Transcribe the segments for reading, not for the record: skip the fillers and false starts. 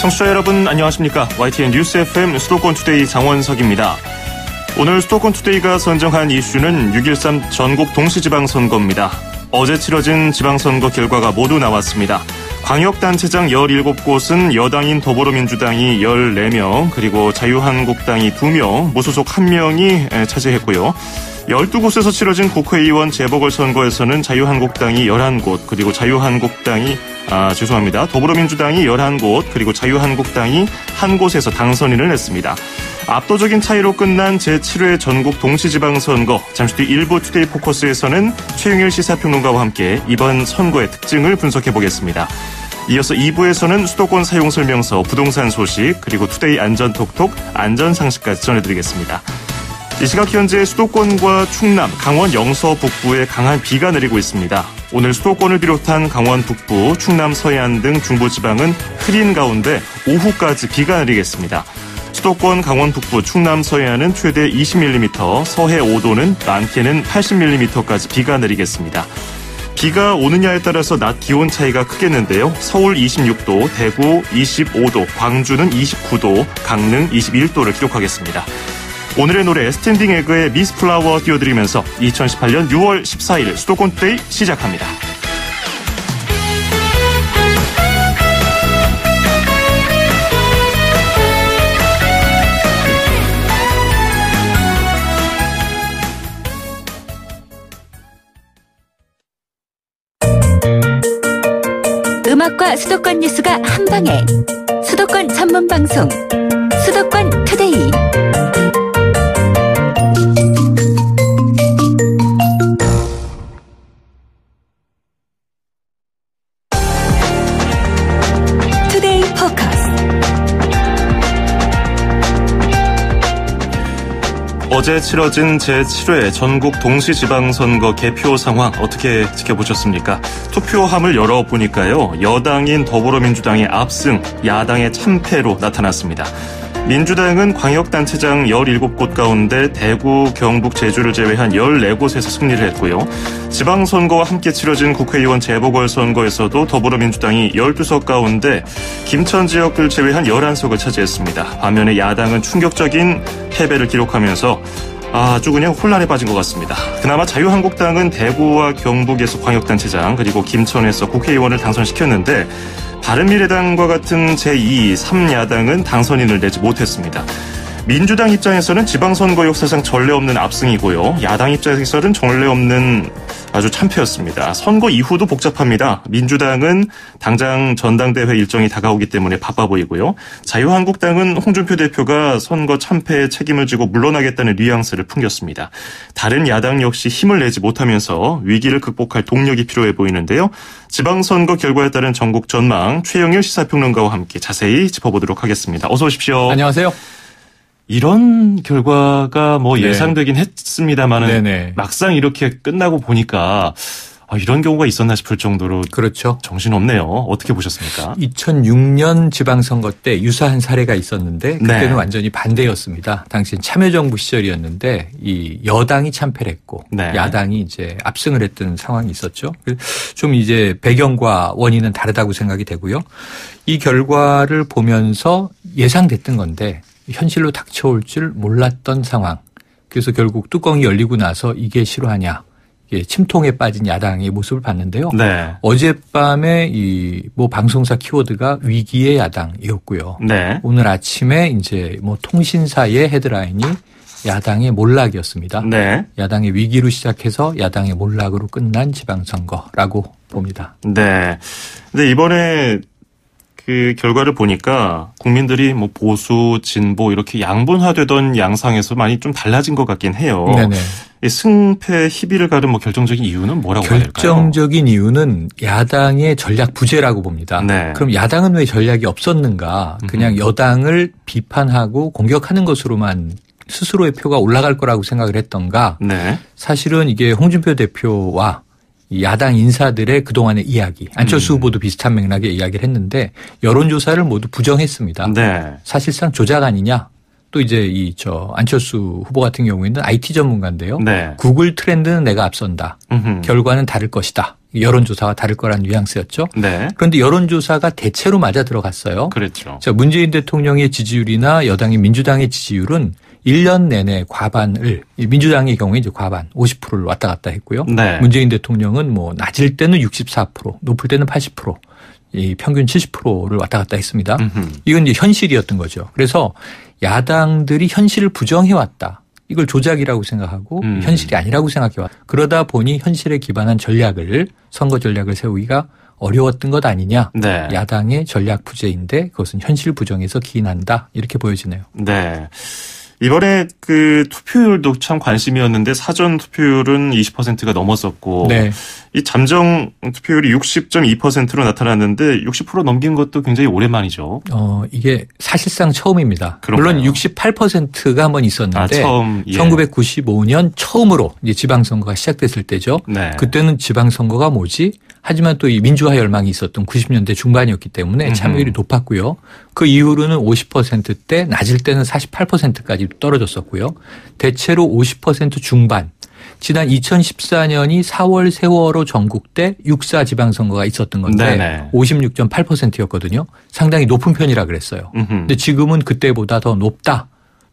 청취자 여러분 안녕하십니까. YTN 뉴스 FM 수도권 투데이 장원석입니다. 오늘 수도권 투데이가 선정한 이슈는 6.13 전국 동시지방선거입니다. 어제 치러진 지방선거 결과가 모두 나왔습니다. 광역단체장 17곳은 여당인 더불어민주당이 14명, 그리고 자유한국당이 2명, 무소속 1명이 차지했고요. 12곳에서 치러진 국회의원 재보궐선거에서는 자유한국당이 11곳, 그리고 더불어민주당이 11곳, 그리고 자유한국당이 한 곳에서 당선인을 냈습니다. 압도적인 차이로 끝난 제7회 전국 동시지방선거, 잠시 뒤 일부 투데이 포커스에서는 최영일 시사평론가와 함께 이번 선거의 특징을 분석해보겠습니다. 이어서 2부에서는 수도권 사용설명서, 부동산 소식, 그리고 투데이 안전톡톡, 안전상식까지 전해드리겠습니다. 이 시각 현재 수도권과 충남, 강원 영서 북부에 강한 비가 내리고 있습니다. 오늘 수도권을 비롯한 강원 북부, 충남 서해안 등 중부지방은 흐린 가운데 오후까지 비가 내리겠습니다. 수도권, 강원 북부, 충남 서해안은 최대 20mm, 서해 5도는 많게는 80mm까지 비가 내리겠습니다. 비가 오느냐에 따라서 낮 기온 차이가 크겠는데요. 서울 26도, 대구 25도, 광주는 29도, 강릉 21도를 기록하겠습니다. 오늘의 노래 스탠딩 에그의 미스 플라워 띄워드리면서 2018년 6월 14일 수도권 투데이 시작합니다. 음악과 수도권 뉴스가 한방에 수도권 전문 방송 수도권 투데이. 투데이 포커스. 어제 치러진 제7회 전국 동시지방선거 개표 상황 어떻게 지켜보셨습니까? 투표함을 열어보니까요. 여당인 더불어민주당의 압승, 야당의 참패로 나타났습니다. 민주당은 광역단체장 17곳 가운데 대구, 경북, 제주를 제외한 14곳에서 승리를 했고요. 지방선거와 함께 치러진 국회의원 재보궐선거에서도 더불어민주당이 12석 가운데 김천 지역을 제외한 11석을 차지했습니다. 반면에 야당은 충격적인 패배를 기록하면서 아주 그냥 혼란에 빠진 것 같습니다. 그나마 자유한국당은 대구와 경북에서 광역단체장, 그리고 김천에서 국회의원을 당선시켰는데 바른미래당과 같은 제2, 3야당은 당선인을 내지 못했습니다. 민주당 입장에서는 지방선거 역사상 전례 없는 압승이고요. 야당 입장에서는 전례 없는 아주 참패였습니다. 선거 이후도 복잡합니다. 민주당은 당장 전당대회 일정이 다가오기 때문에 바빠 보이고요. 자유한국당은 홍준표 대표가 선거 참패에 책임을 지고 물러나겠다는 뉘앙스를 풍겼습니다. 다른 야당 역시 힘을 내지 못하면서 위기를 극복할 동력이 필요해 보이는데요. 지방선거 결과에 따른 전국 전망, 최영일 시사평론가와 함께 자세히 짚어보도록 하겠습니다. 어서 오십시오. 안녕하세요. 이런 결과가 네. 예상되긴 했습니다만은 네네. 막상 이렇게 끝나고 보니까 이런 경우가 있었나 싶을 정도로 그렇죠. 정신없네요. 어떻게 보셨습니까? 2006년 지방선거 때 유사한 사례가 있었는데 그때는 네. 완전히 반대였습니다. 당시엔 참여정부 시절이었는데 이 여당이 참패를 했고 네. 야당이 이제 압승을 했던 상황이 있었죠. 좀 이제 배경과 원인은 다르다고 생각이 되고요. 이 결과를 보면서 예상됐던 건데 현실로 닥쳐올 줄 몰랐던 상황. 그래서 결국 뚜껑이 열리고 나서 이게 실화냐. 침통에 빠진 야당의 모습을 봤는데요. 네. 어젯밤에 이 방송사 키워드가 위기의 야당이었고요. 네. 오늘 아침에 이제 통신사의 헤드라인이 야당의 몰락이었습니다. 네. 야당의 위기로 시작해서 야당의 몰락으로 끝난 지방선거라고 봅니다. 네. 근데 이번에 그 결과를 보니까 국민들이 보수, 진보 이렇게 양분화되던 양상에서 많이 좀 달라진 것 같긴 해요. 네네. 이 승패 희비를 가른 결정적인 이유는 뭐라고 봐야 될까요? 결정적인 이유는 야당의 전략 부재라고 봅니다. 네. 그럼 야당은 왜 전략이 없었는가? 그냥 여당을 비판하고 공격하는 것으로만 스스로의 표가 올라갈 거라고 생각을 했던가? 네. 사실은 이게 홍준표 대표와 야당 인사들의 그동안의 이야기, 안철수 후보도 비슷한 맥락의 이야기를 했는데 여론조사를 모두 부정했습니다. 네. 사실상 조작 아니냐? 또 이제 안철수 후보 같은 경우에는 IT 전문가인데요. 네. 구글 트렌드는 내가 앞선다. 음흠. 결과는 다를 것이다. 여론조사와 다를 거란 뉘앙스였죠. 네. 그런데 여론조사가 대체로 맞아 들어갔어요. 그렇죠. 자, 문재인 대통령의 지지율이나 여당인 민주당의 지지율은 1년 내내 과반을, 민주당의 경우에 이제 과반 50%를 왔다 갔다 했고요. 네. 문재인 대통령은 뭐 낮을 때는 64%, 높을 때는 80%, 이 평균 70%를 왔다 갔다 했습니다. 이건 이제 현실이었던 거죠. 그래서 야당들이 현실을 부정해 왔다. 이걸 조작이라고 생각하고 현실이 아니라고 생각해 왔다. 그러다 보니 현실에 기반한 선거 전략을 세우기가 어려웠던 것 아니냐. 네. 야당의 전략 부재인데 그것은 현실 부정에서 기인한다. 이렇게 보여지네요. 네. 이번에 그 투표율도 참 관심이었는데 사전 투표율은 20%가 넘었었고 네. 이 잠정 투표율이 60.2%로 나타났는데 60% 넘긴 것도 굉장히 오랜만이죠. 이게 사실상 처음입니다. 그런가요? 물론 68%가 한번 있었는데 처음, 예. 1995년 처음으로 이제 지방선거가 시작됐을 때죠. 네. 그때는 지방선거가 뭐지? 하지만 또 이 민주화 열망이 있었던 90년대 중반이었기 때문에 참여율이 높았고요. 그 이후로는 50%대, 낮을 때는 48%까지 떨어졌었고요. 대체로 50% 중반. 지난 2014년이 4월 세월호 전국대 6.4 지방선거가 있었던 건데 네네. 56.8%였거든요. 상당히 높은 편이라 그랬어요. 근데 지금은 그때보다 더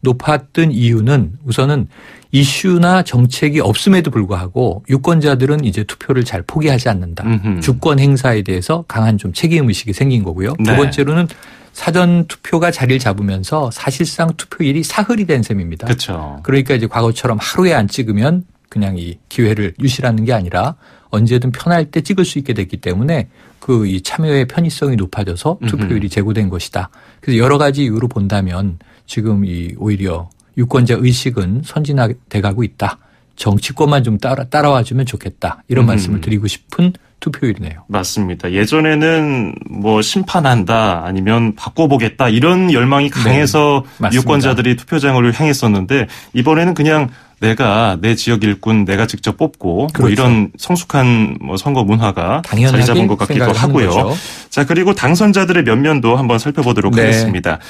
높았던 이유는 우선은 이슈나 정책이 없음에도 불구하고 유권자들은 이제 투표를 잘 포기하지 않는다. 주권 행사에 대해서 강한 좀 책임의식이 생긴 거고요. 네. 두 번째로는 사전 투표가 자리를 잡으면서 사실상 투표일이 사흘이 된 셈입니다. 그렇죠. 그러니까 이제 과거처럼 하루에 안 찍으면 그냥 이 기회를 유실하는 게 아니라 언제든 편할 때 찍을 수 있게 됐기 때문에 그 이 참여의 편의성이 높아져서 투표율이 제고된 것이다. 그래서 여러 가지 이유로 본다면 지금 이 오히려 유권자 의식은 선진화돼 가고 있다. 정치권만 좀 따라와 주면 좋겠다. 이런 말씀을 드리고 싶은 투표율이네요. 맞습니다. 예전에는 뭐 심판한다 아니면 바꿔보겠다 이런 열망이 강해서 네, 유권자들이 투표장으로 향했었는데 이번에는 그냥 내가 내 지역 일꾼 내가 직접 뽑고 그렇죠. 뭐 이런 성숙한 뭐 선거 문화가 당연하게 자리 잡은 것 같기도 하고요. 거죠. 자, 그리고 당선자들의 면면도 한번 살펴보도록 네. 하겠습니다.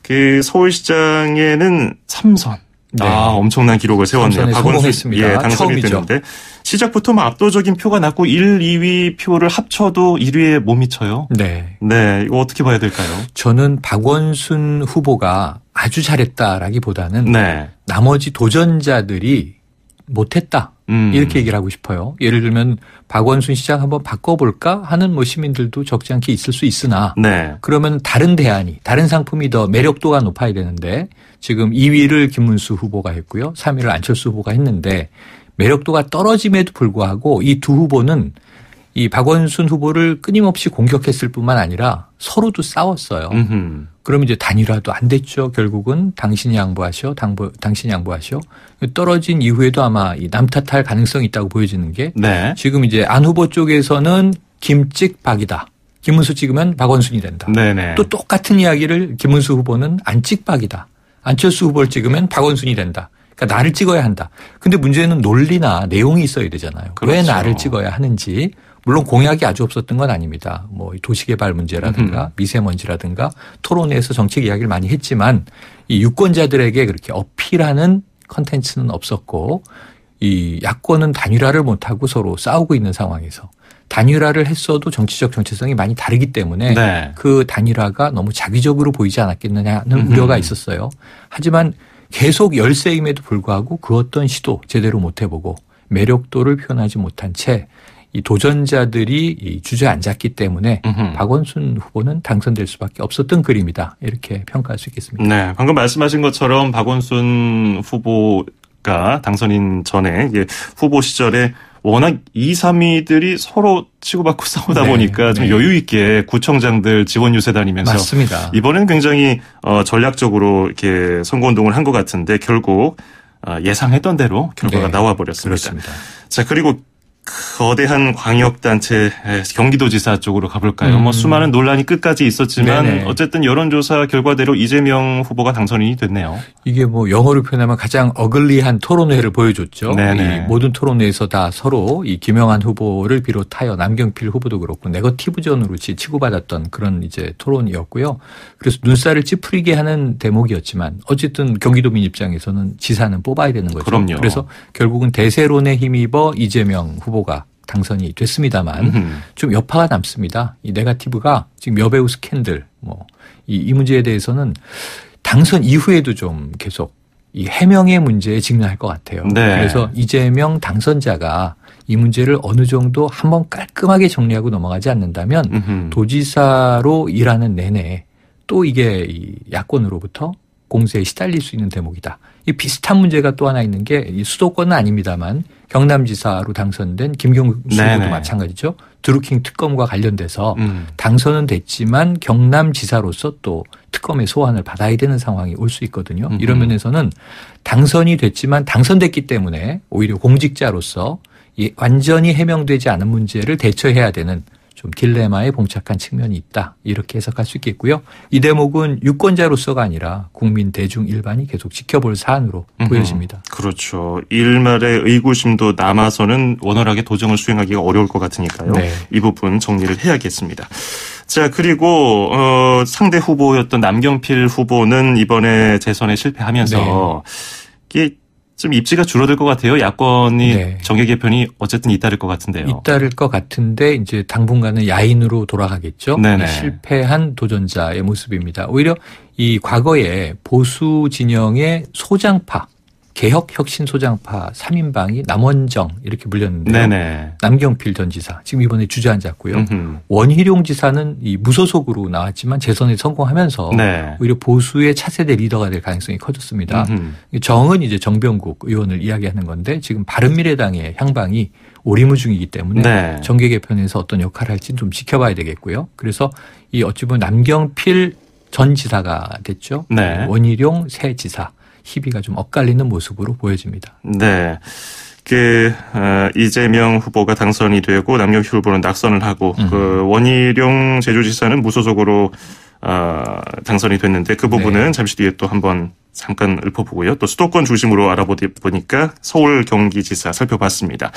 그 서울시장에는 3선. 네. 엄청난 기록을 세웠네요. 3선에 성공했습니다. 당선이 처음이죠. 됐는데 시작부터 뭐 압도적인 표가 났고 1, 2위 표를 합쳐도 1위에 못 미쳐요. 네. 네, 이거 어떻게 봐야 될까요? 저는 박원순 후보가 아주 잘했다라기보다는 네. 나머지 도전자들이 못했다. 이렇게 얘기를 하고 싶어요. 예를 들면 박원순 시장 한번 바꿔볼까 하는 뭐 시민들도 적지 않게 있을 수 있으나 네. 그러면 다른 대안이 다른 상품이 더 매력도가 높아야 되는데 지금 2위를 김문수 후보가 했고요. 3위를 안철수 후보가 했는데 매력도가 떨어짐에도 불구하고 이 두 후보는 이 박원순 후보를 끊임없이 공격했을 뿐만 아니라 서로도 싸웠어요. 그러면 이제 단일화도 안 됐죠. 결국은 당신이 양보하시오. 당신이 양보하시오. 떨어진 이후에도 아마 이 남 탓할 가능성이 있다고 보여지는 게 네. 지금 이제 안 후보 쪽에서는 김찍 박이다. 김문수 찍으면 박원순이 된다. 네네. 또 똑같은 이야기를 김문수 후보는 안 찍 박이다. 안철수 후보를 찍으면 박원순이 된다. 그러니까 나를 찍어야 한다. 근데 문제는 논리나 내용이 있어야 되잖아요. 그렇죠. 왜 나를 찍어야 하는지. 물론 공약이 아주 없었던 건 아닙니다. 뭐 도시개발 문제라든가 미세먼지라든가 토론회에서 정책 이야기를 많이 했지만 이 유권자들에게 그렇게 어필하는 컨텐츠는 없었고 이 야권은 단일화를 못하고 서로 싸우고 있는 상황에서 단일화를 했어도 정치적 정체성이 많이 다르기 때문에 네. 그 단일화가 너무 자기적으로 보이지 않았겠느냐는 우려가 있었어요. 하지만 계속 열세임에도 불구하고 그 어떤 시도 제대로 못 해보고 매력도를 표현하지 못한 채 이 도전자들이 주저앉았기 때문에 박원순 후보는 당선될 수밖에 없었던 그림이다. 이렇게 평가할 수 있겠습니다. 네, 방금 말씀하신 것처럼 박원순 후보가 당선인 전에 후보 시절에 워낙 2, 3위들이 서로 치고받고 싸우다 네, 보니까 좀 네. 여유 있게 구청장들 지원 유세 다니면서 맞습니다. 이번에는 굉장히 전략적으로 이렇게 선거운동을 한 것 같은데 결국 예상했던 대로 결과가 네, 나와 버렸습니다. 그렇습니다. 자, 그리고 거대한 광역단체 경기도지사 쪽으로 가볼까요? 뭐 수많은 논란이 끝까지 있었지만 네네. 어쨌든 여론조사 결과대로 이재명 후보가 당선인이 됐네요. 이게 뭐 영어로 표현하면 가장 어글리한 토론회를 보여줬죠. 네네. 이 모든 토론회에서 다 서로 이 김영한 후보를 비롯하여 남경필 후보도 그렇고 네거티브전으로 치고받았던 그런 이제 토론이었고요. 그래서 눈살을 찌푸리게 하는 대목이었지만 어쨌든 경기도민 입장에서는 지사는 뽑아야 되는 거죠. 그럼요. 그래서 결국은 대세론에 힘입어 이재명 후보가 당선이 됐습니다만 좀 여파가 남습니다. 이 네거티브가 지금 여배우 스캔들 이 문제에 대해서는 당선 이후에도 좀 계속 이 해명의 문제에 직면할 것 같아요. 네. 그래서 이재명 당선자가 이 문제를 어느 정도 한번 깔끔하게 정리하고 넘어가지 않는다면 도지사로 일하는 내내 또 이게 이 야권으로부터 공세에 시달릴 수 있는 대목이다. 이 비슷한 문제가 또 하나 있는 게 이 수도권은 아닙니다만 경남지사로 당선된 김경수 후보도 마찬가지죠. 드루킹 특검과 관련돼서 당선은 됐지만 경남지사로서 또 특검의 소환을 받아야 되는 상황이 올 수 있거든요. 이런 면에서는 당선이 됐지만 당선됐기 때문에 오히려 공직자로서 완전히 해명되지 않은 문제를 대처해야 되는 좀 딜레마에 봉착한 측면이 있다. 이렇게 해석할 수 있겠고요. 이 대목은 유권자로서가 아니라 국민 대중 일반이 계속 지켜볼 사안으로 보여집니다. 그렇죠. 일말의 의구심도 남아서는 원활하게 도정을 수행하기가 어려울 것 같으니까요. 네. 이 부분 정리를 해야겠습니다. 자, 그리고 상대 후보였던 남경필 후보는 이번에 재선에 실패하면서 이게 좀 입지가 줄어들 것 같아요. 야권이 정계 개편이 어쨌든 잇따를 것 같은데요. 잇따를 것 같은데 이제 당분간은 야인으로 돌아가겠죠. 실패한 도전자의 모습입니다. 오히려 이 과거에 보수 진영의 소장파, 개혁혁신소장파 3인방이 남원정 이렇게 불렸는데요. 남경필 전 지사 지금 이번에 주저앉았고요. 원희룡 지사는 이 무소속으로 나왔지만 재선에 성공하면서 오히려 보수의 차세대 리더가 될 가능성이 커졌습니다. 정은 이제 정병국 의원을 이야기하는 건데 지금 바른미래당의 향방이 오리무중이기 때문에 정계 개편에서 어떤 역할을 할지는 좀 지켜봐야 되겠고요. 그래서 이 어찌 보면 남경필 전 지사가 됐죠. 원희룡 새 지사. 희비가 좀 엇갈리는 모습으로 보여집니다. 네. 이재명 후보가 당선이 되고 남경필 후보는 낙선을 하고 원희룡 제주지사는 무소속으로 당선이 됐는데 그 부분은 잠시 뒤에 또 한번 잠깐 읊어보고요. 또 수도권 중심으로 알아보니까 서울 경기지사 살펴봤습니다.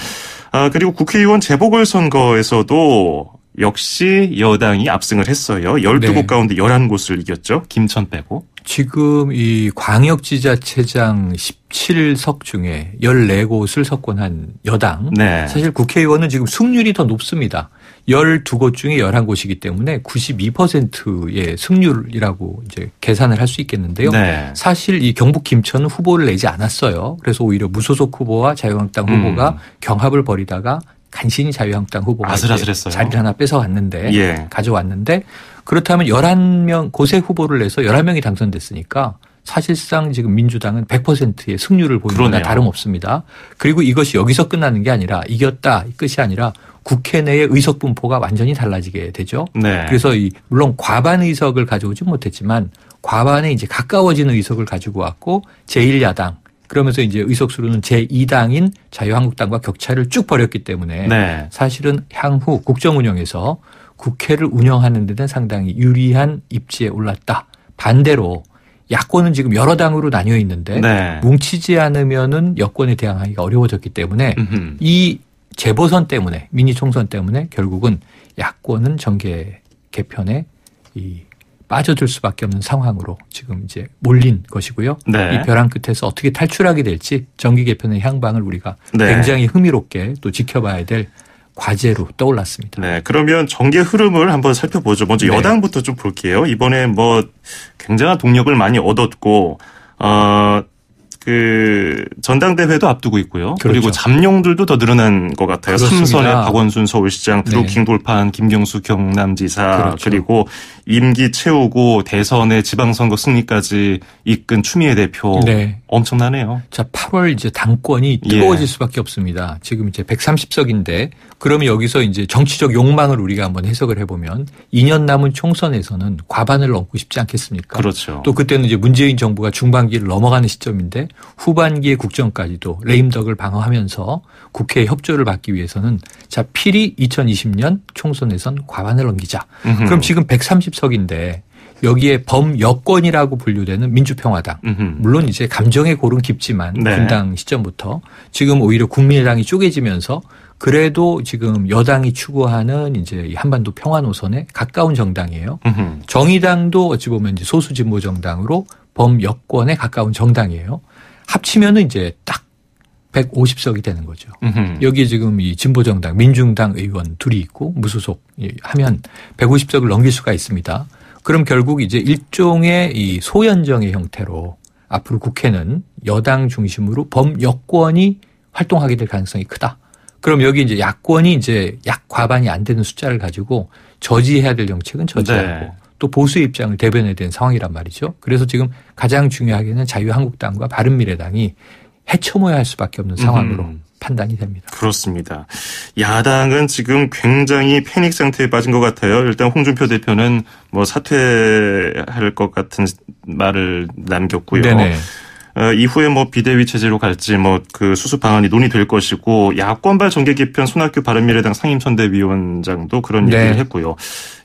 그리고 국회의원 재보궐선거에서도 역시 여당이 압승을 했어요. 12곳 가운데 11곳을 이겼죠. 김천 빼고. 지금 이 광역지자체장 17석 중에 14곳을 석권한 여당. 사실 국회의원은 지금 승률이 더 높습니다. 12곳 중에 11곳이기 때문에 92%의 승률이라고 이제 계산을 할 수 있겠는데요. 사실 이 경북 김천은 후보를 내지 않았어요. 그래서 오히려 무소속 후보와 자유한국당 후보가 경합을 벌이다가 간신히 자유한국당 후보가 아슬아슬했어요. 자리를 하나 뺏어왔는데 가져왔는데 그렇다면 11명 고세 후보를 내서 11명이 당선됐으니까 사실상 지금 민주당은 100%의 승률을 보이는 거나 다름없습니다. 그리고 이것이 여기서 끝나는 게 아니라 이겼다 끝이 아니라 국회 내의 의석 분포가 완전히 달라지게 되죠. 그래서 물론 과반 의석을 가져오지 못했지만 과반에 이제 가까워지는 의석을 가지고 왔고 제1야당 그러면서 이제 의석수로는 제2당인 자유한국당과 격차를 쭉 벌였기 때문에 사실은 향후 국정 운영에서 국회를 운영하는 데는 상당히 유리한 입지에 올랐다. 반대로 야권은 지금 여러 당으로 나뉘어 있는데 뭉치지 않으면은 여권에 대항하기가 어려워졌기 때문에 이 재보선 때문에 미니 총선 때문에 결국은 야권은 정계 개편에 빠져들 수밖에 없는 상황으로 지금 이제 몰린 것이고요. 이 벼랑 끝에서 어떻게 탈출하게 될지 정기 개편의 향방을 우리가 굉장히 흥미롭게 또 지켜봐야 될 과제로 떠올랐습니다. 그러면 정계 흐름을 한번 살펴보죠. 먼저 여당부터 좀 볼게요. 이번에 굉장한 동력을 많이 얻었고 전당대회도 앞두고 있고요. 그리고 잠룡들도 더 늘어난 것 같아요. 삼선의 박원순 서울시장, 드루킹 돌파한 김경수 경남지사, 그리고 임기 채우고 대선의 지방선거 승리까지 이끈 추미애 대표. 엄청나네요. 자, 8월 이제 당권이 뜨거워질 수밖에 없습니다. 지금 이제 130석인데 그러면 여기서 이제 정치적 욕망을 우리가 한번 해석을 해보면 2년 남은 총선에서는 과반을 넘고 싶지 않겠습니까? 그렇죠. 또 그때는 이제 문재인 정부가 중반기를 넘어가는 시점인데 후반기의 국정까지도 레임덕을 방어하면서 국회의 협조를 받기 위해서는 자, 필히 2020년 총선에선 과반을 넘기자. 그럼 지금 130석인데 여기에 범여권이라고 분류되는 민주평화당. 물론 이제 감정의 골은 깊지만 분당 시점부터 지금 오히려 국민의당이 쪼개지면서 그래도 지금 여당이 추구하는 이제 한반도 평화 노선에 가까운 정당이에요. 정의당도 어찌 보면 이제 소수 진보 정당으로 범여권에 가까운 정당이에요. 합치면은 이제 딱 150석이 되는 거죠. 음흠. 여기 지금 이 진보정당, 민중당 의원 둘이 있고 무소속 하면 150석을 넘길 수가 있습니다. 그럼 결국 이제 일종의 이 소연정의 형태로 앞으로 국회는 여당 중심으로 범여권이 활동하게 될 가능성이 크다. 그럼 여기 이제 야권이 이제 약 과반이 안 되는 숫자를 가지고 저지해야 될 정책은 저지하고 네. 또 보수의 입장을 대변해야 되는 상황이란 말이죠. 그래서 지금 가장 중요하게는 자유한국당과 바른미래당이 헤쳐모여야 할 수밖에 없는 상황으로 판단이 됩니다. 그렇습니다. 야당은 지금 굉장히 패닉 상태에 빠진 것 같아요. 일단 홍준표 대표는 뭐 사퇴할 것 같은 말을 남겼고요. 네네. 이후에 뭐 비대위 체제로 갈지 뭐 그 수습 방안이 논의될 것이고 야권발 정계 개편 손학규 바른미래당 상임선대위원장도 그런 얘기를 했고요.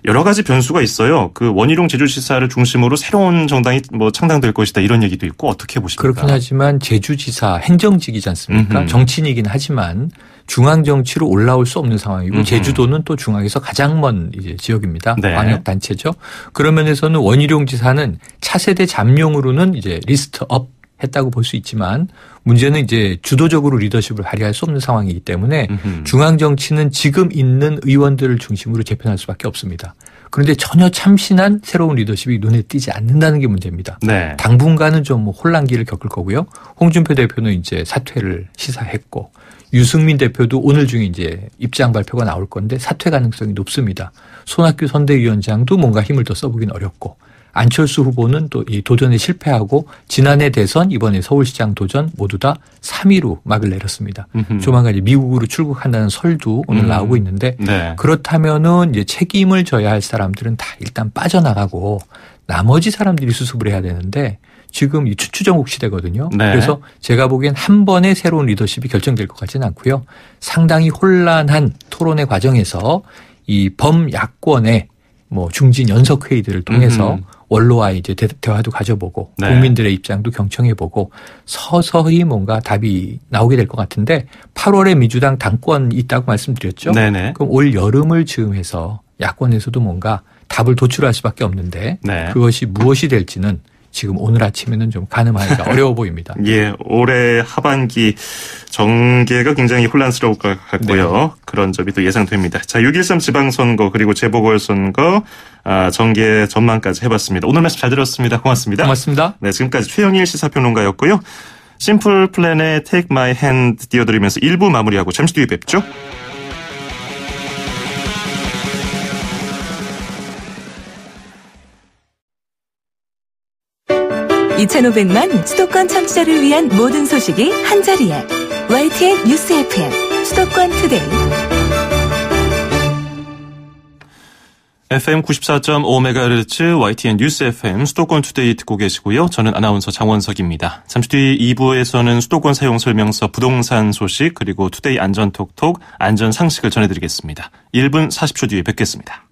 여러 가지 변수가 있어요. 그 원희룡 제주지사를 중심으로 새로운 정당이 뭐 창당될 것이다 이런 얘기도 있고 어떻게 보십니까? 그렇긴 하지만 제주지사 행정직이지 않습니까? 정치인이긴 하지만 중앙 정치로 올라올 수 없는 상황이고 제주도는 또 중앙에서 가장 먼 이제 지역입니다. 네. 광역 단체죠. 그런 면에서는 원희룡 지사는 차세대 잠룡으로는 이제 리스트업 했다고 볼 수 있지만 문제는 이제 주도적으로 리더십을 발휘할 수 없는 상황이기 때문에 중앙 정치는 지금 있는 의원들을 중심으로 재편할 수밖에 없습니다. 그런데 전혀 참신한 새로운 리더십이 눈에 띄지 않는다는 게 문제입니다. 네. 당분간은 좀 혼란기를 겪을 거고요. 홍준표 대표는 이제 사퇴를 시사했고 유승민 대표도 오늘 중에 이제 입장 발표가 나올 건데 사퇴 가능성이 높습니다. 손학규 선대위원장도 뭔가 힘을 더 써보긴 어렵고 안철수 후보는 또 이 도전에 실패하고 지난해 대선 이번에 서울시장 도전 모두 다 3위로 막을 내렸습니다. 조만간 이제 미국으로 출국한다는 설도 오늘 나오고 있는데 네. 그렇다면은 이제 책임을 져야 할 사람들은 다 일단 빠져나가고 나머지 사람들이 수습을 해야 되는데 지금 이 추추전국 시대거든요. 네. 그래서 제가 보기엔 한 번에 새로운 리더십이 결정될 것 같지는 않고요. 상당히 혼란한 토론의 과정에서 이 범야권의 뭐 중진 연석 회의들을 통해서 원로와 이제 대화도 가져보고 네. 국민들의 입장도 경청해보고 서서히 뭔가 답이 나오게 될 것 같은데 8월에 민주당 당권이 있다고 말씀드렸죠. 네네. 그럼 올 여름을 즈음해서 야권에서도 뭔가 답을 도출할 수밖에 없는데 네. 그것이 무엇이 될지는 지금 오늘 아침에는 좀 가늠하기가 어려워 보입니다. 예, 올해 하반기 정계가 굉장히 혼란스러울 것 같고요. 네. 그런 점이 또 예상됩니다. 자, 6.13 지방선거 그리고 재보궐선거 정계 전망까지 해봤습니다. 오늘 말씀 잘 들었습니다. 고맙습니다. 고맙습니다. 네, 지금까지 최영일 시사평론가였고요. 심플 플랜의 Take My Hand 띄워드리면서 1부 마무리하고 잠시 뒤에 뵙죠. 2,500만 수도권 청취자를 위한 모든 소식이 한자리에 YTN 뉴스 FM 수도권 투데이. FM 94.5MHz YTN 뉴스 FM 수도권 투데이 듣고 계시고요. 저는 아나운서 장원석입니다. 잠시 뒤 2부에서는 수도권 사용 설명서 부동산 소식 그리고 투데이 안전톡톡 안전 상식을 전해드리겠습니다. 1분 40초 뒤에 뵙겠습니다.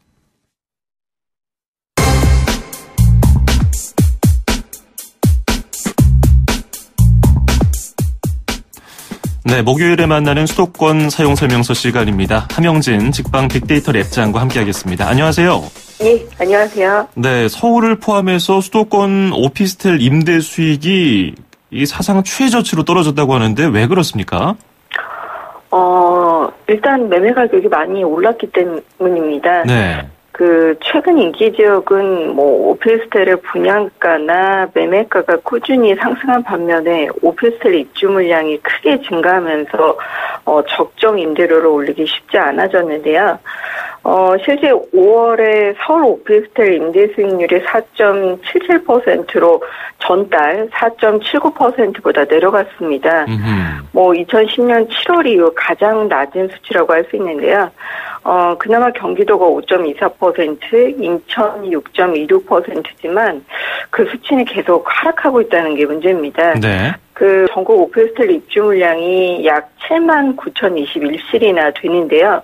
네, 목요일에 만나는 수도권 사용 설명서 시간입니다. 함영진 직방 빅데이터 랩장과 함께하겠습니다. 안녕하세요. 네, 안녕하세요. 네, 서울을 포함해서 수도권 오피스텔 임대 수익이 이 사상 최저치로 떨어졌다고 하는데 왜 그렇습니까? 일단 매매 가격이 많이 올랐기 때문입니다. 네. 최근 인기 지역은 오피스텔의 분양가나 매매가가 꾸준히 상승한 반면에 오피스텔 입주 물량이 크게 증가하면서 적정 임대료를 올리기 쉽지 않아졌는데요. 실제 5월에 서울 오피스텔 임대 수익률이 4.77%로 전달 4.79%보다 내려갔습니다. 2010년 7월 이후 가장 낮은 수치라고 할 수 있는데요. 그나마 경기도가 5.24%, 인천이 6.26%지만 그 수치는 계속 하락하고 있다는 게 문제입니다. 네. 전국 오피스텔 입주 물량이 약 79,021실이나 되는데요.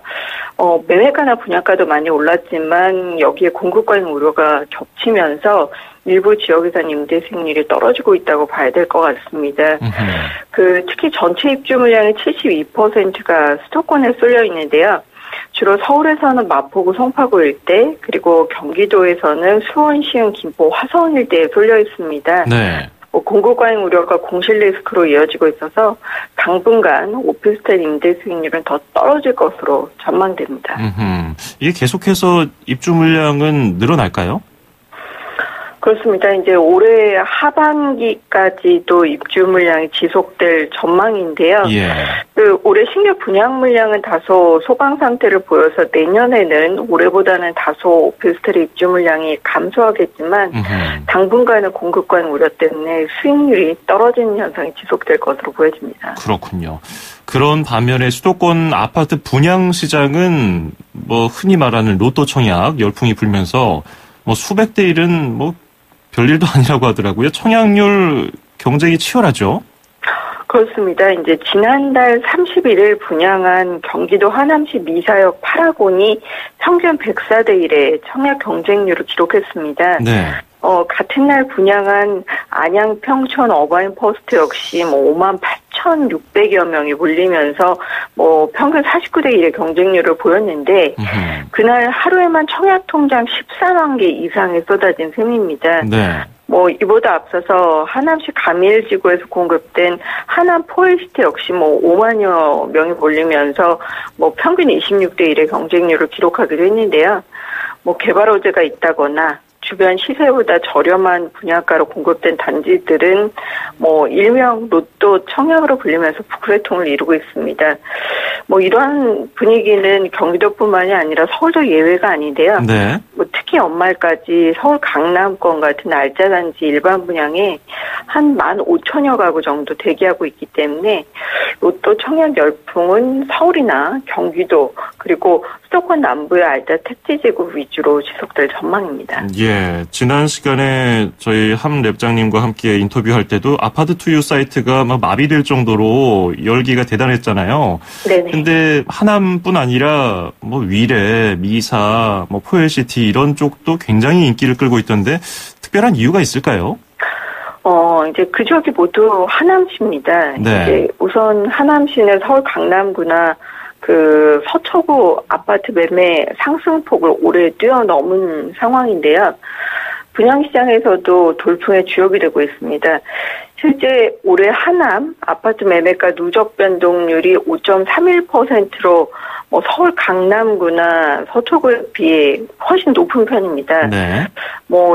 매매가나 분양가도 많이 올랐지만 여기에 공급과의 우려가 겹치면서 일부 지역에서는 임대 수익률이 떨어지고 있다고 봐야 될 것 같습니다. 특히 전체 입주 물량의 72%가 수도권에 쏠려 있는데요. 주로 서울에서는 마포구, 송파구 일대, 그리고 경기도에서는 수원, 시흥, 김포, 화성 일대에 쏠려 있습니다. 네. 공급 과잉 우려가 공실 리스크로 이어지고 있어서 당분간 오피스텔 임대 수익률은 더 떨어질 것으로 전망됩니다. 이게 계속해서 입주 물량은 늘어날까요? 그렇습니다. 이제 올해 하반기까지도 입주 물량이 지속될 전망인데요. 예. 올해 신규 분양 물량은 다소 소강 상태를 보여서 내년에는 올해보다는 다소 오피스텔 입주 물량이 감소하겠지만 당분간은 공급 과잉 우려 때문에 수익률이 떨어지는 현상이 지속될 것으로 보여집니다. 그렇군요. 그런 반면에 수도권 아파트 분양 시장은 흔히 말하는 로또 청약 열풍이 불면서 수백 대 1은 별일도 아니라고 하더라고요. 청약률 경쟁이 치열하죠. 그렇습니다. 이제 지난달 31일 분양한 경기도 하남시 미사역 8학원이 평균 104대 1의 청약 경쟁률을 기록했습니다. 네. 같은 날 분양한 안양 평촌 어바인 퍼스트 역시 58,600여 명이 몰리면서 평균 49대 1의 경쟁률을 보였는데 그날 하루에만 청약 통장 14만 개 이상이 쏟아진 셈입니다. 네. 이보다 앞서서 하남시 가미일지구에서 공급된 하남 포일시티 역시 5만여 명이 몰리면서 평균 26대 1의 경쟁률을 기록하기도 했는데요. 개발 호재가 있다거나 주변 시세보다 저렴한 분양가로 공급된 단지들은 일명 로또 청약으로 불리면서 북새통을 이루고 있습니다. 이러한 분위기는 경기도뿐만이 아니라 서울도 예외가 아닌데요. 네. 특히 연말까지 서울 강남권 같은 알짜 단지 일반 분양에 한 15,000여 가구 정도 대기하고 있기 때문에 로또 청약 열풍은 서울이나 경기도 그리고 수도권 남부의 알짜 택지지구 위주로 지속될 전망입니다. 예, 지난 시간에 저희 함 랩장님과 함께 인터뷰할 때도 아파트 투유 사이트가 마비될 정도로 열기가 대단했잖아요. 네네. 근데 하남뿐 아니라 위례, 미사, 포엘시티 이런 쪽도 굉장히 인기를 끌고 있던데 특별한 이유가 있을까요? 이제 그 지역이 모두 하남시입니다. 네. 이제 우선 하남시는 서울 강남구나 서초구 아파트 매매 상승폭을 올해 뛰어넘은 상황인데요. 분양시장에서도 돌풍의 주역이 되고 있습니다. 실제 올해 하남 아파트 매매가 누적 변동률이 5.31%로 서울 강남구나 서초구에 비해 훨씬 높은 편입니다. 네.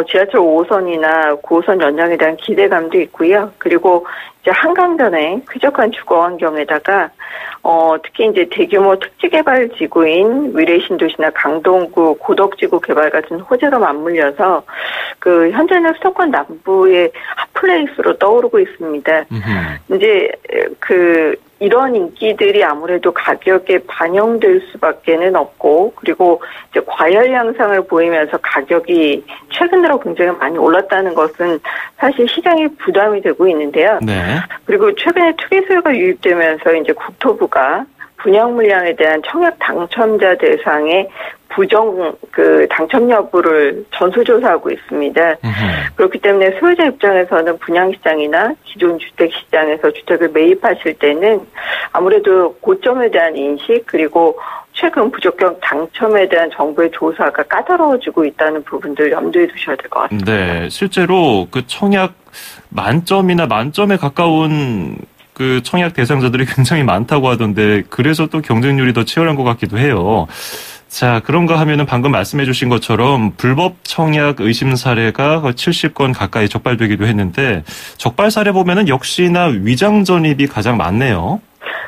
지하철 5호선이나 9호선 연장에 대한 기대감도 있고요. 그리고 이제 한강변의 쾌적한 주거 환경에다가 특히 이제 대규모 특지개발 지구인 위례신도시나 강동구 고덕지구 개발 같은 호재가 맞물려서 현재는 수도권 남부의 핫플레이스로 떠오르고 있습니다. 이제 이런 인기들이 아무래도 가격에 반영될 수밖에는 없고 그리고 이제 과열 양상을 보이면서 가격이 최근 들어 굉장히 많이 올랐다는 것은 사실 시장에 부담이 되고 있는데요. 네. 그리고 최근에 투기 수요가 유입되면서 이제 국토부가 분양 물량에 대한 청약 당첨자 대상의 당첨 여부를 전수조사하고 있습니다. 그렇기 때문에 소유자 입장에서는 분양시장이나 기존 주택시장에서 주택을 매입하실 때는 아무래도 고점에 대한 인식 그리고 최근 부적격 당첨에 대한 정부의 조사가 까다로워지고 있다는 부분들 염두에 두셔야 될 것 같습니다. 네, 실제로 청약 만점이나 만점에 가까운 청약 대상자들이 굉장히 많다고 하던데 그래서 또 경쟁률이 더 치열한 것 같기도 해요. 자, 그런가 하면은 방금 말씀해 주신 것처럼 불법 청약 의심 사례가 70건 가까이 적발되기도 했는데 적발 사례 보면은 역시나 위장 전입이 가장 많네요.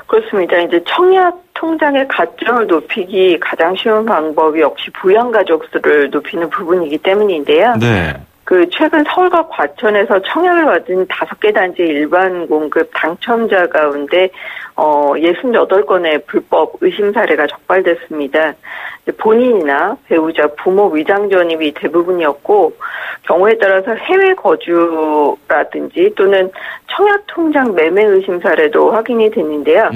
그렇습니다. 이제 청약 통장의 가점을 높이기 가장 쉬운 방법이 역시 부양 가족 수를 높이는 부분이기 때문인데요. 네. 최근 서울과 과천에서 청약을 받은 5개 단지의 일반 공급 당첨자 가운데 68건의 불법 의심 사례가 적발됐습니다. 본인이나 배우자, 부모 위장 전입이 대부분이었고 경우에 따라서 해외 거주라든지 또는 청약 통장 매매 의심 사례도 확인이 됐는데요.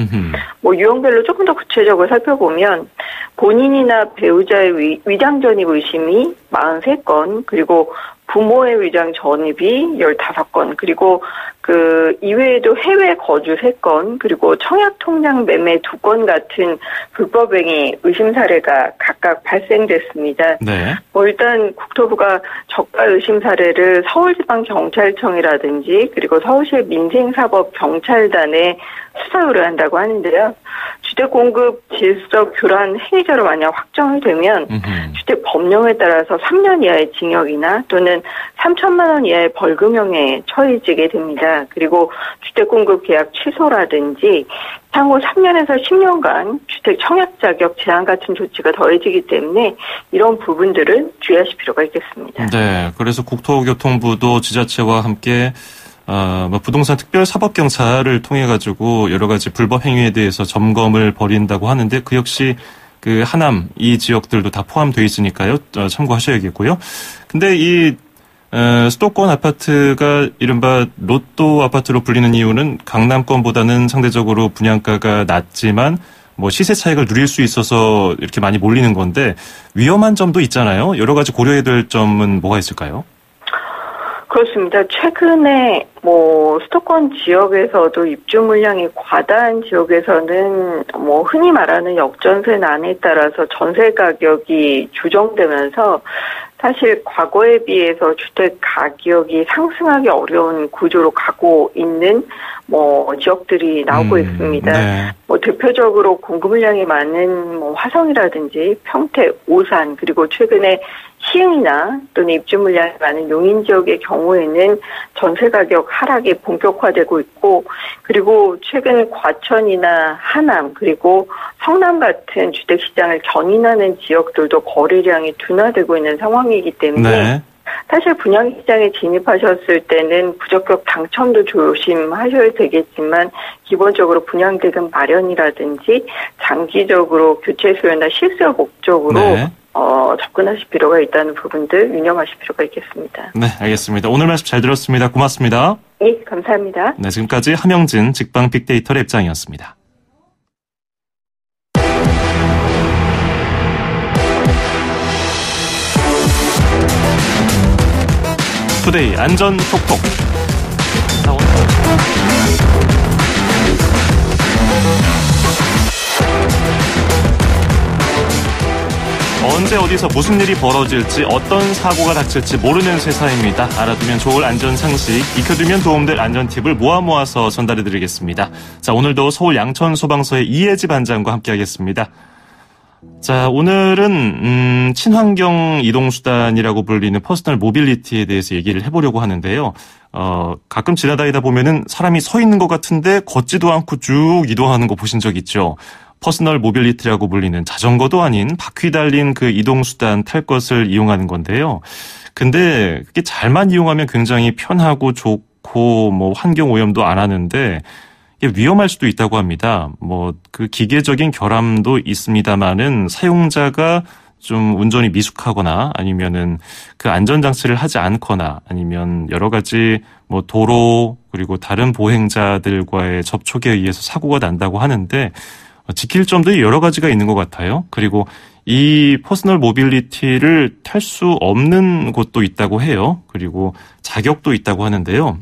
유형별로 조금 더 구체적으로 살펴보면 본인이나 배우자의 위장 전입 의심이 43건 그리고 부모의 위장 전입이 15건, 그리고 그 이외에도 해외 거주 3건, 그리고 청약 통장 매매 2건 같은 불법행위 의심 사례가 각각 발생됐습니다. 네. 일단 국토부가 적발 의심 사례를 서울지방경찰청이라든지 그리고 서울시 민생사법경찰단에 수사 의뢰한다고 하는데요. 주택 공급 질서 교란 행위자로 만약 확정이 되면 주택 법령에 따라서 3년 이하의 징역이나 또는 3천만 원 이하의 벌금형에 처해지게 됩니다. 그리고 주택 공급 계약 취소라든지 향후 3년에서 10년간 주택 청약 자격 제한 같은 조치가 더해지기 때문에 이런 부분들은 주의하실 필요가 있겠습니다. 네, 그래서 국토교통부도 지자체와 함께 부동산 특별사법경찰을 통해 가지고 여러 가지 불법 행위에 대해서 점검을 벌인다고 하는데 그 역시 그 하남 이 지역들도 다 포함되어 있으니까요. 참고하셔야겠고요. 근데 이 수도권 아파트가 이른바 로또 아파트로 불리는 이유는 강남권보다는 상대적으로 분양가가 낮지만 뭐 시세 차익을 누릴 수 있어서 이렇게 많이 몰리는 건데 위험한 점도 있잖아요. 여러 가지 고려해야 될 점은 뭐가 있을까요? 그렇습니다. 최근에 수도권 지역에서도 입주 물량이 과다한 지역에서는 흔히 말하는 역전세난에 따라서 전세 가격이 조정되면서 사실 과거에 비해서 주택 가격이 상승하기 어려운 구조로 가고 있는 지역들이 나오고 있습니다. 네. 대표적으로 공급 물량이 많은 화성이라든지 평택, 오산, 그리고 최근에 시흥이나 또는 입주 물량이 많은 용인 지역의 경우에는 전세 가격 하락이 본격화되고 있고, 그리고 최근 과천이나 하남 그리고 성남 같은 주택 시장을 견인하는 지역들도 거래량이 둔화되고 있는 상황이기 때문에 네. 사실 분양시장에 진입하셨을 때는 부적격 당첨도 조심하셔야 되겠지만 기본적으로 분양대금 마련이라든지 장기적으로 교체 수요나 실수요 목적으로 네. 접근하실 필요가 있다는 부분들 유념하실 필요가 있겠습니다. 네, 알겠습니다. 오늘 말씀 잘 들었습니다. 고맙습니다. 예, 감사합니다. 네, 지금까지 함영진 직방 빅데이터 랩장이었습니다. 투데이 안전 톡톡. 언제 어디서 무슨 일이 벌어질지 어떤 사고가 닥칠지 모르는 세상입니다. 알아두면 좋을 안전 상식, 익혀두면 도움될 안전 팁을 모아서 전달해드리겠습니다. 자, 오늘도 서울 양천소방서의 이혜지 반장과 함께하겠습니다. 자, 오늘은 친환경 이동수단이라고 불리는 퍼스널 모빌리티에 대해서 얘기를 해보려고 하는데요. 가끔 지나다니다 보면은 사람이 서 있는 것 같은데 걷지도 않고 쭉 이동하는 거 보신 적 있죠? 퍼스널 모빌리티라고 불리는 자전거도 아닌 바퀴 달린 그 이동수단 탈 것을 이용하는 건데요. 근데 그게 잘만 이용하면 굉장히 편하고 좋고 환경 오염도 안 하는데 이게 위험할 수도 있다고 합니다. 그 기계적인 결함도 있습니다만은 사용자가 좀 운전이 미숙하거나 아니면은 그 안전장치를 하지 않거나 아니면 여러 가지 도로 그리고 다른 보행자들과의 접촉에 의해서 사고가 난다고 하는데 지킬 점도 여러 가지가 있는 것 같아요. 그리고 이 퍼스널 모빌리티를 탈 수 없는 곳도 있다고 해요. 그리고 자격도 있다고 하는데요.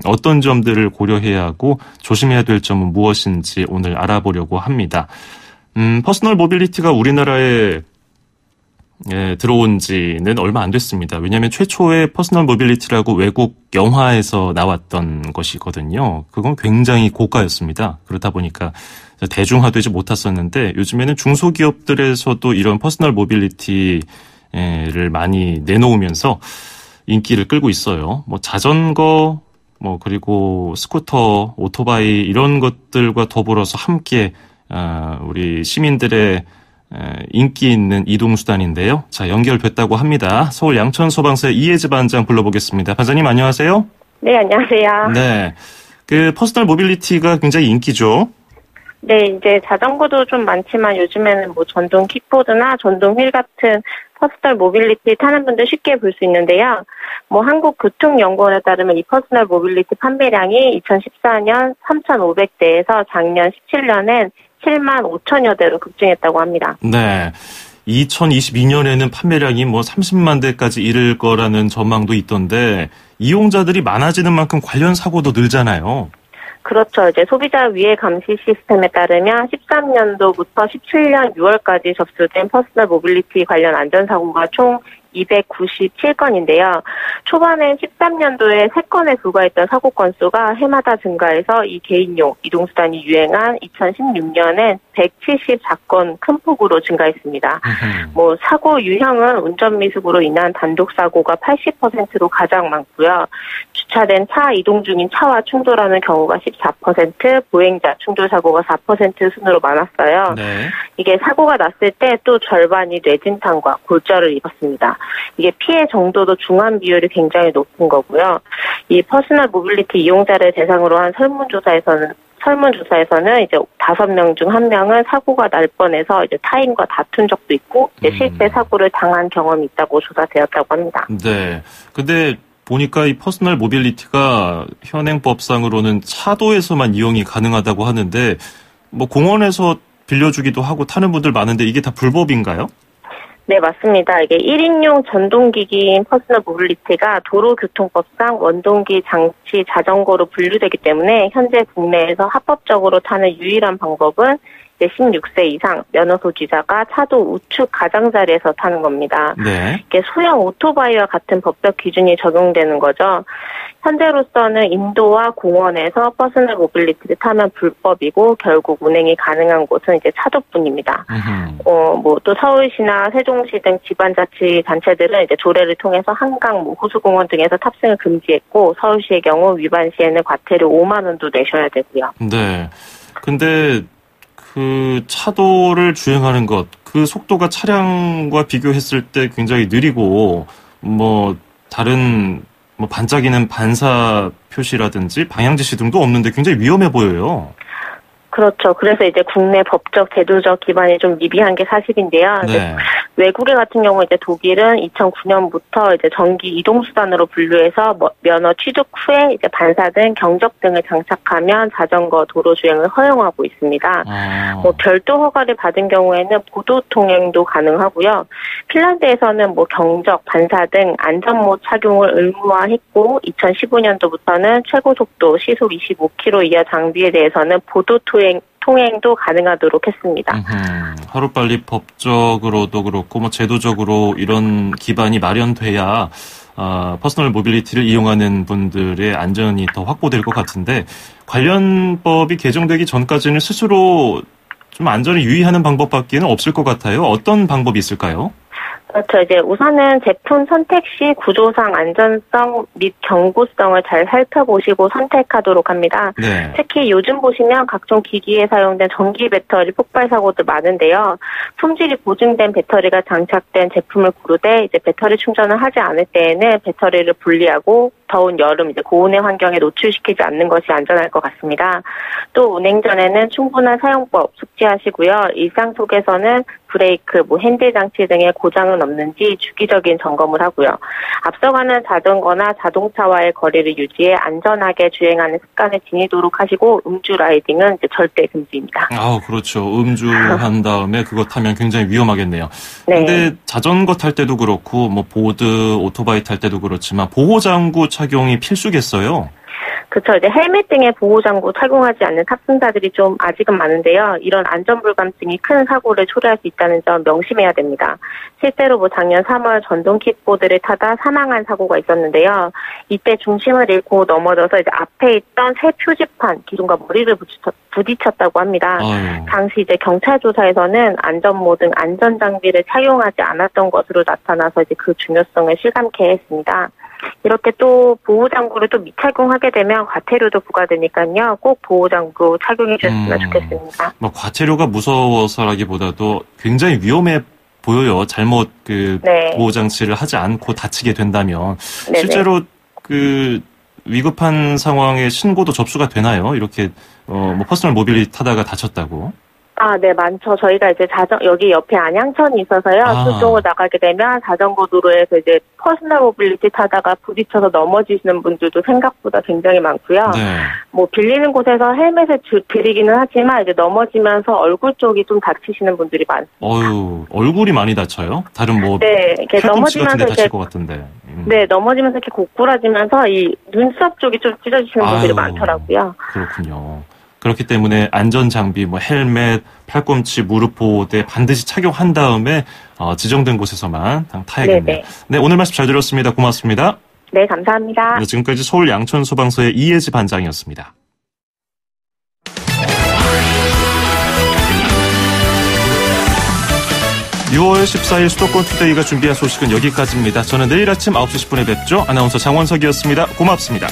어떤 점들을 고려해야 하고 조심해야 될 점은 무엇인지 오늘 알아보려고 합니다. 퍼스널 모빌리티가 우리나라에 들어온 지는 얼마 안 됐습니다. 왜냐하면 최초의 퍼스널 모빌리티라고 외국 영화에서 나왔던 것이거든요. 그건 굉장히 고가였습니다. 그렇다 보니까 대중화되지 못했었는데 요즘에는 중소기업들에서도 이런 퍼스널 모빌리티를 많이 내놓으면서 인기를 끌고 있어요. 자전거, 그리고 스쿠터, 오토바이 이런 것들과 더불어서 함께 우리 시민들의 인기 있는 이동수단인데요. 자, 연결됐다고 합니다. 서울 양천소방서의 이혜지 반장 불러보겠습니다. 반장님 안녕하세요. 네, 안녕하세요. 네, 그 퍼스널 모빌리티가 굉장히 인기죠. 네, 이제 자전거도 좀 많지만 요즘에는 전동 킥보드나 전동 휠 같은 퍼스널 모빌리티 타는 분들 쉽게 볼 수 있는데요. 한국교통연구원에 따르면 이 퍼스널 모빌리티 판매량이 2014년 3,500대에서 작년 17년엔 7만 5천여 대로 급증했다고 합니다. 네. 2022년에는 판매량이 뭐 30만 대까지 이를 거라는 전망도 있던데 이용자들이 많아지는 만큼 관련 사고도 늘잖아요. 그렇죠. 이제 소비자 위해 감시 시스템에 따르면 13년도부터 17년 6월까지 접수된 퍼스널 모빌리티 관련 안전사고가 총 297건인데요. 초반엔 13년도에 3건에 불과했던 사고 건수가 해마다 증가해서 이 개인용 이동수단이 유행한 2016년엔 174건 큰 폭으로 증가했습니다. 뭐 사고 유형은 운전미숙으로 인한 단독사고가 80%로 가장 많고요. 주차된 차 이동 중인 차와 충돌하는 경우가 14%, 보행자 충돌 사고가 4% 순으로 많았어요. 네. 이게 사고가 났을 때 또 절반이 뇌진탕과 골절을 입었습니다. 이게 피해 정도도 중한 비율이 굉장히 높은 거고요. 이 퍼스널 모빌리티 이용자를 대상으로 한 설문조사에서는 이제 5명 중 1명은 사고가 날 뻔해서 이제 타인과 다툰 적도 있고 이제 실제 사고를 당한 경험이 있다고 조사되었다고 합니다. 네. 근데 보니까 이 퍼스널 모빌리티가 현행법상으로는 차도에서만 이용이 가능하다고 하는데 뭐 공원에서 빌려주기도 하고 타는 분들 많은데 이게 다 불법인가요? 네, 맞습니다. 이게 1인용 전동기기인 퍼스널 모빌리티가 도로교통법상 원동기 장치 자전거로 분류되기 때문에 현재 국내에서 합법적으로 타는 유일한 방법은 16세 이상 면허 소지자가 차도 우측 가장자리에서 타는 겁니다. 네. 이게 소형 오토바이와 같은 법적 기준이 적용되는 거죠. 현재로서는 인도와 공원에서 퍼스널 모빌리티를 타면 불법이고 결국 운행이 가능한 곳은 이제 차도뿐입니다. 뭐 또 서울시나 세종시 등 지방자치단체들은 이제 조례를 통해서 한강, 호수공원 등에서 탑승을 금지했고 서울시의 경우 위반 시에는 과태료 5만 원도 내셔야 되고요. 네. 근데 그 차도를 주행하는 것, 그 속도가 차량과 비교했을 때 굉장히 느리고 뭐 다른 뭐 반짝이는 반사 표시라든지 방향 지시 등도 없는데 굉장히 위험해 보여요. 그렇죠. 그래서 이제 국내 법적 제도적 기반이 좀 미비한 게 사실인데요. 네. 외국의 같은 경우 이제 독일은 2009년부터 이제 전기 이동수단으로 분류해서 면허 취득 후에 이제 반사 등 경적 등을 장착하면 자전거 도로 주행을 허용하고 있습니다. 뭐 별도 허가를 받은 경우에는 보도 통행도 가능하고요. 핀란드에서는 뭐 경적, 반사 등 안전모 착용을 의무화했고 2015년도부터는 최고 속도 시속 25km 이하 장비에 대해서는 보도 통행도 가능하도록 했습니다. 하루빨리 법적으로도 그렇고 뭐 제도적으로 이런 기반이 마련돼야 퍼스널 모빌리티를 이용하는 분들의 안전이 더 확보될 것 같은데 관련 법이 개정되기 전까지는 스스로 좀 안전을 유의하는 방법밖에는 없을 것 같아요. 어떤 방법이 있을까요? 그렇죠. 이제 우선은 제품 선택 시 구조상 안전성 및 경고성을 잘 살펴보시고 선택하도록 합니다. 네. 특히 요즘 보시면 각종 기기에 사용된 전기 배터리 폭발 사고도 많은데요. 품질이 보증된 배터리가 장착된 제품을 고르되 이제 배터리 충전을 하지 않을 때에는 배터리를 분리하고 더운 여름 이제 고온의 환경에 노출시키지 않는 것이 안전할 것 같습니다. 또 운행 전에는 충분한 사용법 숙지하시고요. 일상 속에서는 브레이크, 핸들 장치 등의 고장은 없는지 주기적인 점검을 하고요. 앞서가는 자전거나 자동차와의 거리를 유지해 안전하게 주행하는 습관을 지니도록 하시고 음주 라이딩은 이제 절대 금지입니다. 그렇죠. 음주한 다음에 그거 타면 굉장히 위험하겠네요. 네. 근데 자전거 탈 때도 그렇고 뭐 보드, 오토바이 탈 때도 그렇지만 보호장구 착용이 필수겠어요. 그렇죠. 이제 헬멧 등의 보호장구 착용하지 않는 탑승자들이 좀 아직은 많은데요. 이런 안전불감증이 큰 사고를 초래할 수 있다는 점 명심해야 됩니다. 실제로 작년 3월 전동 킥보드를 타다 사망한 사고가 있었는데요. 이때 중심을 잃고 넘어져서 이제 앞에 있던 새 표지판 기둥과 머리를 부딪혔다고 합니다. 당시 이제 경찰 조사에서는 안전모 등 안전장비를 착용하지 않았던 것으로 나타나서 이제 그 중요성을 실감케 했습니다. 이렇게 또 보호장구를 또 미착용하게 되면 과태료도 부과되니까요. 꼭 보호장구 착용해 주셨으면 좋겠습니다. 뭐 과태료가 무서워서라기보다도 굉장히 위험해 보여요. 잘못 네. 보호장치를 하지 않고 다치게 된다면. 네네. 실제로 위급한 상황에 신고도 접수가 되나요? 이렇게 퍼스널 모빌리티 타다가 다쳤다고. 네, 많죠. 저희가 이제 여기 옆에 안양천이 있어서요. 그쪽으로 나가게 되면 자전거 도로에서 이제 퍼스널 모빌리티 타다가 부딪혀서 넘어지시는 분들도 생각보다 굉장히 많고요. 네. 뭐 빌리는 곳에서 헬멧을 드리기는 하지만 이제 넘어지면서 얼굴 쪽이 좀 다치시는 분들이 많습니다. 얼굴이 많이 다쳐요? 다른 뭐 네, 이렇게 넘어지면서 같은 데 다칠 것 같은데. 네, 넘어지면서 이렇게 고꾸라지면서 이 눈썹 쪽이 좀 찢어지시는 분들이 많더라고요. 그렇군요. 그렇기 때문에 안전장비, 뭐 헬멧, 팔꿈치, 무릎 보호대 반드시 착용한 다음에 지정된 곳에서만 타야겠네요. 네네. 네, 오늘 말씀 잘 들었습니다. 고맙습니다. 네, 감사합니다. 네, 지금까지 서울 양천소방서의 이혜지 반장이었습니다. 6월 14일 수도권 투데이가 준비한 소식은 여기까지입니다. 저는 내일 아침 9시 10분에 뵙죠. 아나운서 장원석이었습니다. 고맙습니다.